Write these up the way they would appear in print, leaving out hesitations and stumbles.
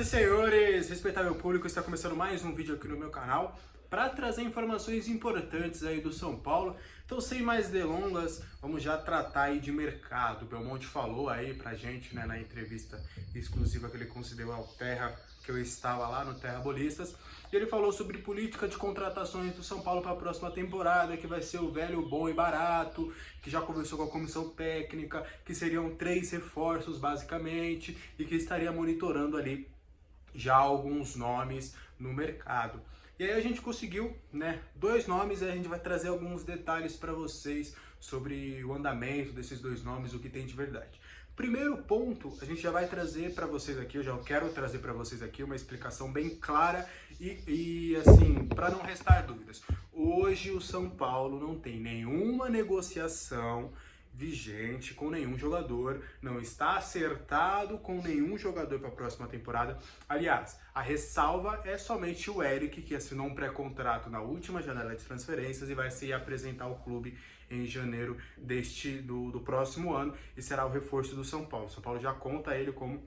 Senhoras e senhores, respeitável público, está começando mais um vídeo aqui no meu canal para trazer informações importantes aí do São Paulo. Então, sem mais delongas, vamos já tratar aí de mercado. O Belmonte falou aí pra gente, né, na entrevista exclusiva que ele concedeu ao Terra, que eu estava lá no Terra Bolistas, e ele falou sobre política de contratações do São Paulo para a próxima temporada, que vai ser o velho, bom e barato, que já conversou com a comissão técnica, que seriam 3 reforços basicamente, e que estaria monitorando ali já alguns nomes no mercado. E aí a gente conseguiu, né, 2 nomes, e a gente vai trazer alguns detalhes para vocês sobre o andamento desses 2 nomes, o que tem de verdade. Primeiro ponto, a gente já vai trazer para vocês aqui, eu já quero trazer para vocês aqui uma explicação bem clara e assim, para não restar dúvidas. Hoje o São Paulo não tem nenhuma negociação vigente com nenhum jogador, não está acertado com nenhum jogador para a próxima temporada. Aliás, a ressalva é somente o Eric, que assinou um pré-contrato na última janela de transferências e vai se apresentar ao clube em janeiro do próximo ano e será o reforço do São Paulo. O São Paulo já conta ele como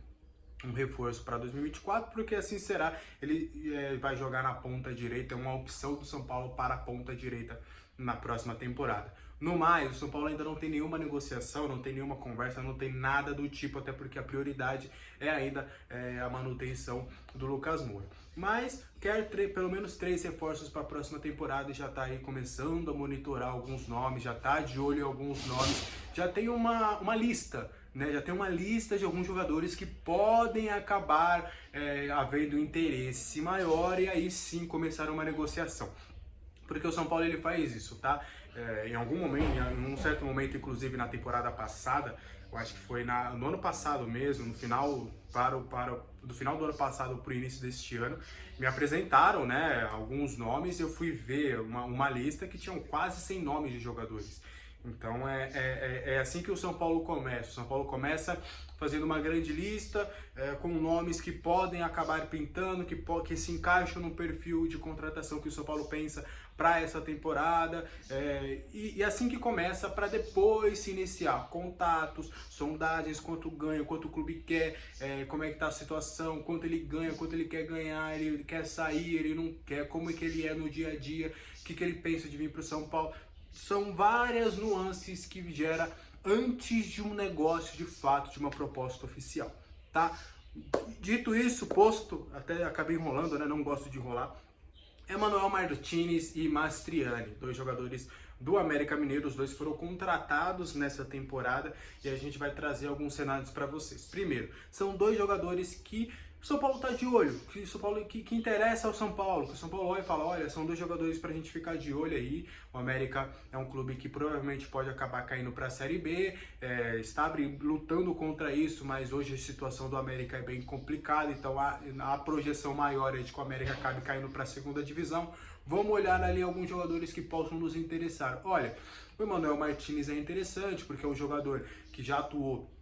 um reforço para 2024, porque assim será, ele vai jogar na ponta direita, é uma opção do São Paulo para a ponta direita na próxima temporada. No mais, o São Paulo ainda não tem nenhuma negociação, não tem nenhuma conversa, não tem nada do tipo, até porque a prioridade é ainda a manutenção do Lucas Moura. Mas quer pelo menos 3 reforços para a próxima temporada e já está aí começando a monitorar alguns nomes, já está de olho em alguns nomes, já tem uma lista, né? Já tem uma lista de alguns jogadores que podem acabar havendo interesse maior e aí sim começar uma negociação. Porque o São Paulo ele faz isso, tá? Em algum momento, em um certo momento, inclusive na temporada passada, eu acho que foi no ano passado mesmo, no final, do final do ano passado para o início deste ano, me apresentaram, né, alguns nomes e eu fui ver uma lista que tinham quase 100 nomes de jogadores. Então é assim que o São Paulo começa. O São Paulo começa fazendo uma grande lista com nomes que podem acabar pintando, que se encaixam no perfil de contratação que o São Paulo pensa para essa temporada. E assim que começa, para depois se iniciar contatos, sondagens, quanto ganha, quanto o clube quer, como é que tá a situação, quanto ele ganha, quanto ele quer ganhar, ele quer sair, ele não quer, como é que ele é no dia a dia, o que ele pensa de vir para o São Paulo. São várias nuances que gera antes de um negócio de fato, de uma proposta oficial, tá? Dito isso, posto, até acabei enrolando, né? Não gosto de enrolar. Emmanuel Martinez e Mastriani, 2 jogadores do América Mineiro, os 2 foram contratados nessa temporada e a gente vai trazer alguns cenários para vocês. Primeiro, são 2 jogadores que o São Paulo está de olho, que interessa ao São Paulo, que o São Paulo olha e fala, olha, são 2 jogadores para a gente ficar de olho aí. O América é um clube que provavelmente pode acabar caindo para a Série B, está lutando contra isso, mas hoje a situação do América é bem complicada, então a projeção maior é de que o América acabe caindo para a 2ª divisão. Vamos olhar ali alguns jogadores que possam nos interessar. Olha, o Emmanuel Martinez é interessante porque é um jogador que já atuou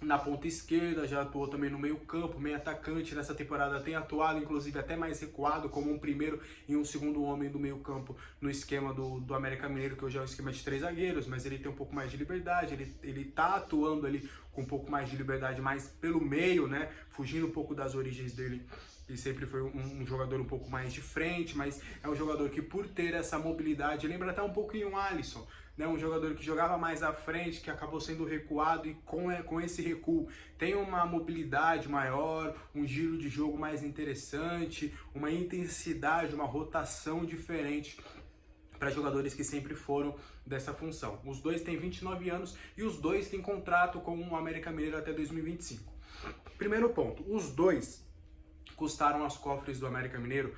na ponta esquerda, já atuou também no meio campo, meio atacante, nessa temporada tem atuado inclusive até mais recuado, como um primeiro e um segundo homem do meio campo no esquema do América Mineiro, que hoje é um esquema de 3 zagueiros, mas ele tem um pouco mais de liberdade, ele tá atuando ali com um pouco mais de liberdade, mais pelo meio, né, fugindo um pouco das origens dele. E sempre foi um jogador um pouco mais de frente, mas é um jogador que por ter essa mobilidade, lembra até um pouquinho o Alisson, né? Um jogador que jogava mais à frente, que acabou sendo recuado e com esse recuo tem uma mobilidade maior, um giro de jogo mais interessante, uma intensidade, uma rotação diferente para jogadores que sempre foram dessa função. Os 2 têm 29 anos e os 2 têm contrato com o América Mineiro até 2025. Primeiro ponto, os 2 custaram aos cofres do América Mineiro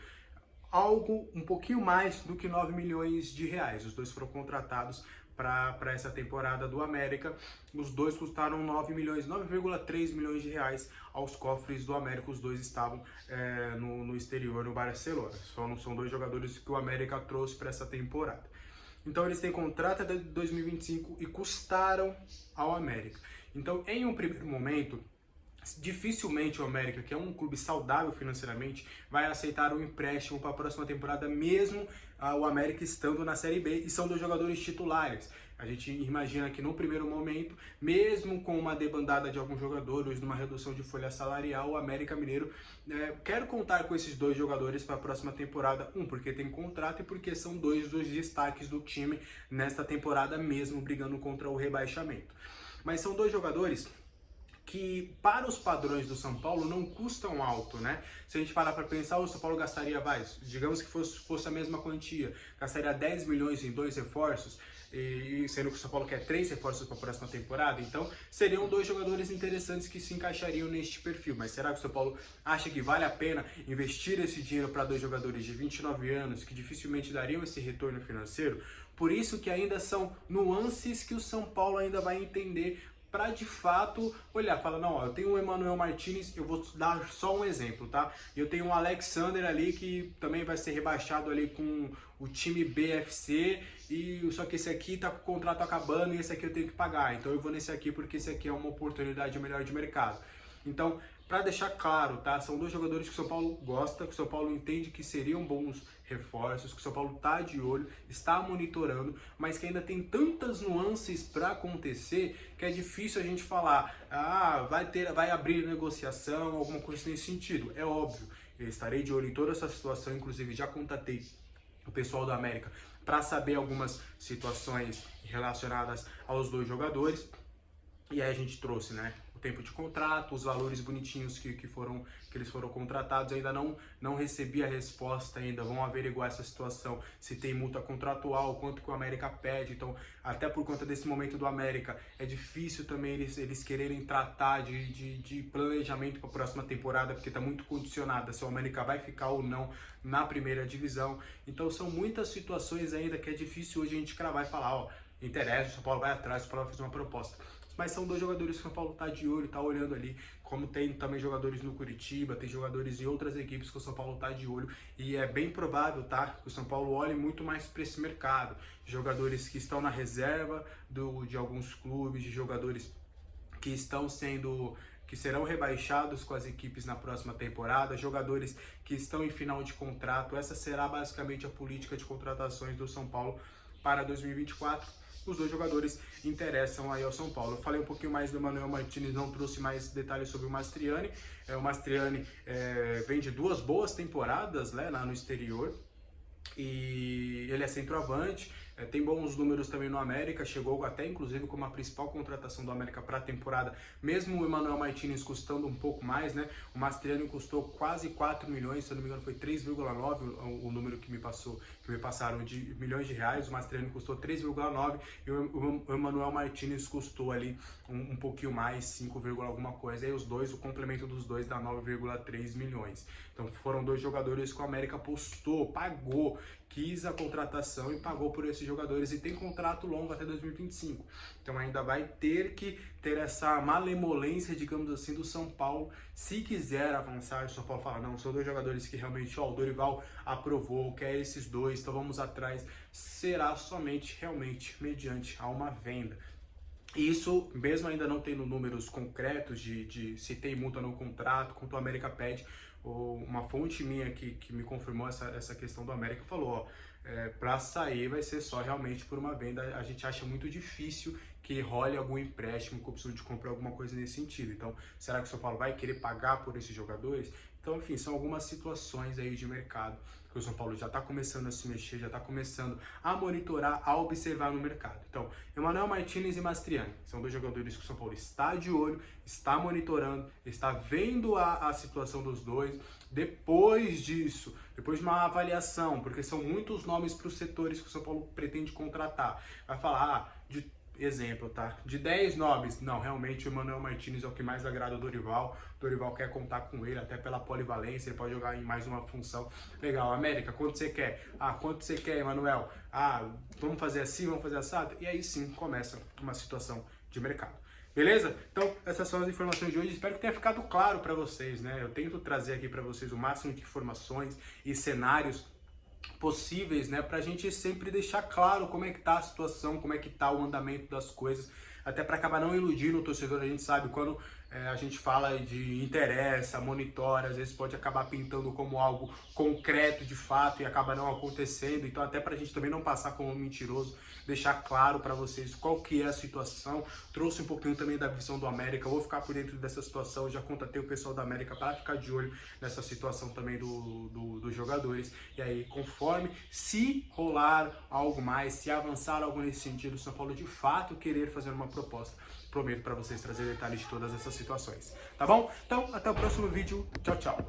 algo um pouquinho mais do que 9 milhões de reais. Os 2 foram contratados para essa temporada do América. Os 2 custaram 9,3 milhões de reais aos cofres do América. Os 2 estavam no exterior, no Barcelona. São 2 jogadores que o América trouxe para essa temporada. Então eles têm contrato até 2025 e custaram ao América. Então, em um primeiro momento, dificilmente o América, que é um clube saudável financeiramente, vai aceitar um empréstimo para a próxima temporada, mesmo o América estando na Série B, e são 2 jogadores titulares. A gente imagina que no primeiro momento, mesmo com uma debandada de alguns jogadores, numa redução de folha salarial, o América Mineiro quer contar com esses dois jogadores para a próxima temporada. Porque tem contrato e porque são dois dos destaques do time nesta temporada mesmo, brigando contra o rebaixamento. Mas são dois jogadores que para os padrões do São Paulo não custam alto, né? Se a gente parar para pensar, o São Paulo gastaria, digamos que fosse a mesma quantia, gastaria 10 milhões em dois reforços, e sendo que o São Paulo quer 3 reforços para a próxima temporada, então seriam dois jogadores interessantes que se encaixariam neste perfil. Mas será que o São Paulo acha que vale a pena investir esse dinheiro para dois jogadores de 29 anos que dificilmente dariam esse retorno financeiro? Por isso que ainda são nuances que o São Paulo ainda vai entender para de fato olhar, fala, não, ó, eu tenho o Emmanuel Martinez, eu vou dar só um exemplo, tá? Eu tenho o Alexander ali que também vai ser rebaixado ali com o time BFC, e só que esse aqui tá com o contrato acabando e esse aqui eu tenho que pagar, então eu vou nesse aqui porque esse aqui é uma oportunidade melhor de mercado. Então, para deixar claro, tá? São dois jogadores que o São Paulo gosta, que o São Paulo entende que seriam bons reforços, que o São Paulo tá de olho, está monitorando, mas que ainda tem tantas nuances para acontecer que é difícil a gente falar, vai abrir negociação, alguma coisa nesse sentido. É óbvio, eu estarei de olho em toda essa situação, inclusive já contatei o pessoal do América para saber algumas situações relacionadas aos dois jogadores. E aí a gente trouxe, né, o tempo de contrato, os valores bonitinhos que eles foram contratados. Ainda não recebi a resposta ainda, vão averiguar essa situação, se tem multa contratual, quanto que o América pede. Então, até por conta desse momento do América, é difícil também eles quererem tratar de planejamento para a próxima temporada, porque está muito condicionada se o América vai ficar ou não na primeira divisão. Então, são muitas situações ainda que é difícil hoje a gente cravar e falar, ó, interessa, o São Paulo vai atrás, o São Paulo vai fazer uma proposta. Mas são dois jogadores que o São Paulo tá de olho, tá olhando ali, como tem também jogadores no Curitiba, tem jogadores em outras equipes que o São Paulo tá de olho, e é bem provável, tá, que o São Paulo olhe muito mais para esse mercado, jogadores que estão na reserva de alguns clubes, de jogadores que serão rebaixados com as equipes na próxima temporada, jogadores que estão em final de contrato. Essa será basicamente a política de contratações do São Paulo para 2024. Os dois jogadores interessam aí ao São Paulo. Eu falei um pouquinho mais do Emmanuel Martinez, não trouxe mais detalhes sobre o Mastriani. O Mastriani vem de 2 boas temporadas, né, lá no exterior, e ele é centroavante, tem bons números também no América, chegou até inclusive como a principal contratação do América para a temporada, mesmo o Emmanuel Martinez custando um pouco mais, né? O Mastriani custou quase 4 milhões, se eu não me engano foi 3,9 o número que me passaram de milhões de reais. O Mastriani custou 3,9 e o Emmanuel Martinez custou ali um pouquinho mais, 5, alguma coisa. Aí os dois, o complemento dos dois dá 9,3 milhões. Então foram dois jogadores que o América apostou, pagou, quis a contratação e pagou por esses jogadores, e tem contrato longo até 2025. Então ainda vai ter que ter essa malemolência, digamos assim, do São Paulo, se quiser avançar. O São Paulo fala, não, são dois jogadores que realmente, o Dorival aprovou, quer esses dois, então vamos atrás. Será somente realmente mediante a uma venda. Isso, mesmo ainda não tendo números concretos de se tem multa no contrato, quanto o América pede. Uma fonte minha que me confirmou essa questão do América falou, ó, para sair vai ser só realmente por uma venda. A gente acha muito difícil que role algum empréstimo com opção de comprar alguma coisa nesse sentido. Então, será que o São Paulo vai querer pagar por esses jogadores? Então, enfim, são algumas situações aí de mercado que o São Paulo já está começando a se mexer, já está começando a monitorar, a observar no mercado. Então, Emmanuel Martinez e Mastriani são dois jogadores que o São Paulo está de olho, está monitorando, está vendo a situação dos dois. Depois disso, depois de uma avaliação, porque são muitos nomes para os setores que o São Paulo pretende contratar, vai falar, exemplo, tá? De 10 nomes, não, realmente o Emmanuel Martinez é o que mais agrada o Dorival. O Dorival quer contar com ele, até pela polivalência, ele pode jogar em mais uma função. Legal, América, quanto você quer? Quanto você quer, Emmanuel? Vamos fazer assim, vamos fazer assado? E aí sim começa uma situação de mercado. Beleza? Então, essas são as informações de hoje. Espero que tenha ficado claro para vocês, né? Eu tento trazer aqui para vocês o máximo de informações e cenários possíveis, né, pra gente sempre deixar claro como é que tá a situação, como é que tá o andamento das coisas, até para acabar não iludindo o torcedor. A gente sabe quando a gente fala de interessa, monitora, às vezes pode acabar pintando como algo concreto de fato e acaba não acontecendo. Então até pra gente também não passar como mentiroso, deixar claro para vocês qual que é a situação. Trouxe um pouquinho também da visão do América, vou ficar por dentro dessa situação, já contatei o pessoal da América para ficar de olho nessa situação também dos jogadores. E aí, conforme, se rolar algo mais, se avançar algo nesse sentido, o São Paulo de fato querer fazer uma proposta, prometo para vocês trazer detalhes de todas essas situações, tá bom? Então, até o próximo vídeo, tchau, tchau!